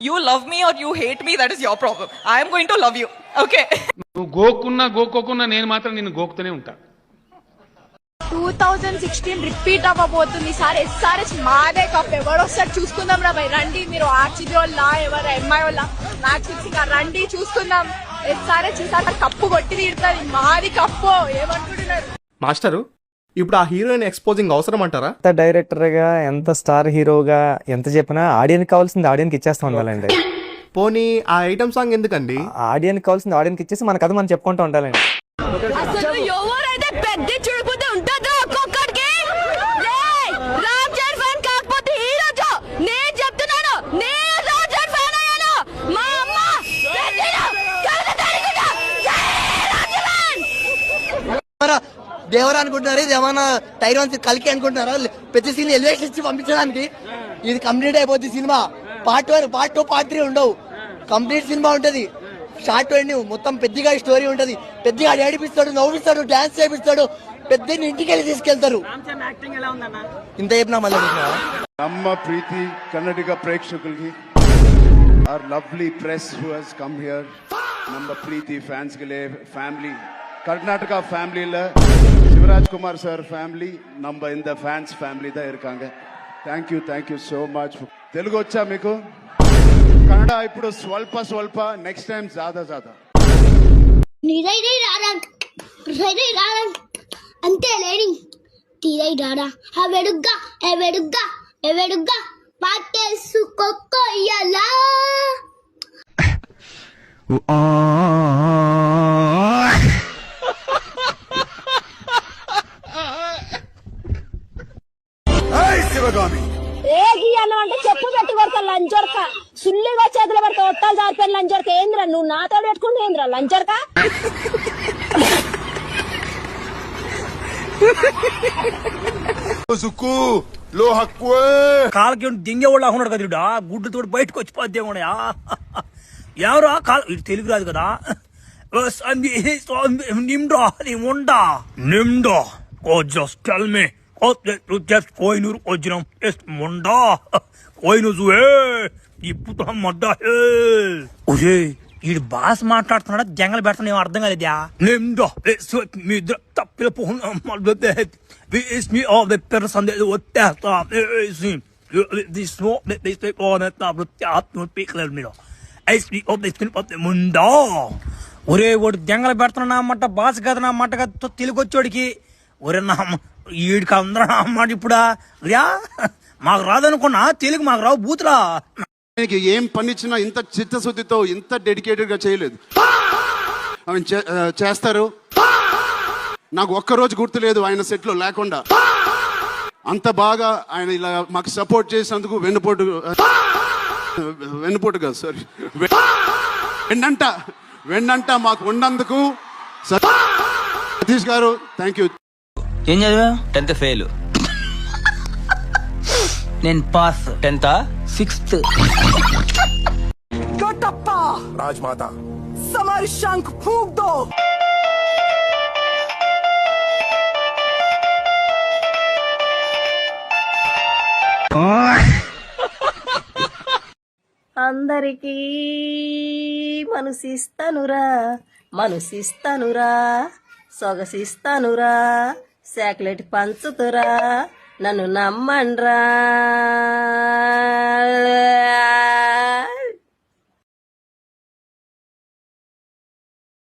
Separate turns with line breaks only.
You love me or you hate me, that is your problem. I am going to love you. Okay.
నువ్వు గోక్కున్నా నేను మాత్రం నిన్ను గోకుతూనే ఉంటా.
2016 repeat అవ్వబోతుంది sir. SRS మాదే కప్. ఎవడొస్తాడు చూసుకుందాం రా భయ్. రండి మీరు ఆర్సీబీ వాళ్ళ ఎవరు ఎంఐ వాళ్ళ మ్యాచ్ ఫిక్సింగ్ రండి చూసుకుందాం. ఎస్ఆర్ఎస్ ఈసారి కప్పు కొట్టి తీరుతుంది. మాది కప్పు. ఏమనుకుంటున్నారు
మాస్టరు? ఇప్పుడు ఆ హీరోయిన్ ఎక్స్పోజింగ్ అవసరం అంటారా?
ఎంత డైరెక్టర్ గా ఎంత స్టార్ హీరోగా ఎంత చెప్పినా ఆడియన్స్ కావాల్సింది ఆడియన్స్ ఇచ్చేస్తా ఉండాలండి.
పోనీ ఆ ఐటమ్ సాంగ్ ఎందుకండి?
ఆడియన్స్ కావాల్సింది ఆడియన్స్ ఇచ్చేసి మన కథ మనం చెప్పుకుంటూ ఉండాలండి.
అసలు ఎవరైతే పెద్ద చూడకపోతే ఉంటుందో ఒక్కొక్కడికి రామ్ చరణ్ ఫ్యాన్ కాకపోతే హీరోజు నేను చెప్తున్నాను. నేను రామ్ చరణ్ ఫ్యాన్ అయ్యాను. మా అమ్మ
దేవరా అనుకుంటున్నారు. ఇది ఏమన్నా టైరాన్ కలికి అనుకుంటున్నారా? ప్రతి సీన్ ఎలివేషన్ ఇచ్చి పంపించడానికి. ఇది కంప్లీట్ అయిపోద్ది సినిమా. పార్ట్ 1, పార్ట్ 2, పార్ట్ 3 ఉండవు. కంప్లీట్ సినిమా ఉంటది. షార్ట్ ఎండ్ మొత్తం పెద్దగా స్టోరీ ఉంటది. పెద్దగా ఏడిపిస్తాడు, నవ్విస్తాడు, డాన్స్ చేపిస్తాడు. పెద్ద ఇంటికి వెళ్ళి తీసుకెళ్తారు. ఇంత చెప్పినా మళ్ళీ
ನಮ್ಮ ಪ್ರೀತಿ ಕನ್ನಡಿಗ ಪ್ರೇಕ್ಷಕರಿಗೆ our lovely press who has come here, ನಮ್ಮ ಪ್ರೀತಿ ಫ್ಯಾನ್ಸ್ ಗೆ ಫ್ಯಾಮಿಲಿ ಕರ್ನಾಟಕ ಫ್ಯಾಮಿಲಿல ಶಿವರಾಜ್ ಕುಮಾರ್ ಸರ್ ಫ್ಯಾಮಿಲಿ ನಮ್ಮ இந்த ಫ್ಯಾನ್ಸ್ ಫ್ಯಾಮಿಲಿ ದ ಇರ್ಕಾಂಗ. Thank you so much. Telugu వచ్చా మీకు? కన్నడ ఇప్పుడు స్వల్ప నెక్స్ట్ టైం జాదా
అంతే లేని తీరై రారా ఎవడుగ్గా పాటేసుకోయ్యలా.
ఏ గీయాలి అంటే చెప్పు పెట్టి కొడతా లంచొరక. సుల్లిగా చేతులు పెడతా ఒట్టాలు జారిపోయిన లంచొరక. ఏంద్రా నువ్వు నాతో పెట్టుకుంటే ఏంద్రా లంచొరక?
కాళ్ళకి దింగే వాళ్ళు ఉన్నాడు కదా గుడ్డుతో బయటకు వచ్చిపోద్దే కూడా ఎవరా కాలు ఇటు తెలుగు రాదు కదా. నిమ్డా నీ ఉండా నిమ్డా ఓ జస్ట్ టెల్ మీ జస్ట్ కోయినూరు వచ్చినాం జస్ట్ ముండా కోయినూరు ఇప్పుడు మడ్డా ఒరే వీడు బాస్ మాట్లాడుతున్నాడా జంగలు పెడుతున్నా ఏమో అర్థం కాలేదా. నిమ్డా మీ తప్పిల ముందా ఒరే వాడు జంగలు పెడుతున్నా అన్నమాట బాస్ కదా నా మాట కదా తెలుగు వచ్చోడికి. ఒరే నా వీడికి అందరూ అన్నమాట ఇప్పుడా మాకు రాదనుకున్నా తెలుగు మాకు రావు బూతులా.
ఏం పనిచ్చినా ఇంత చిత్తశుద్ధితో ఇంత డెడికేటెడ్ గా చేయలేదు. ఆయన చేస్తారు. నాకు ఒక్కరోజు గుర్తులేదు ఆయన సెట్ లో లేకుండా. అంత బాగా ఆయన ఇలా మాకు సపోర్ట్ చేసినందుకు వెన్నుపోటుగా సారీ వెన్నంట మాకు ఉన్నందుకు సతీష్ గారు థ్యాంక్ యూ.
ఏం చదివా? 10th fail. నేను pass. 10th 6th.
Rajmata Samar శంఖ ఫూక్ దో.
అందరికీ మనసిస్తానురా సొగసిస్తానురా చాక్లెట్ పంచుతురా నన్ను నమ్మండ్రా.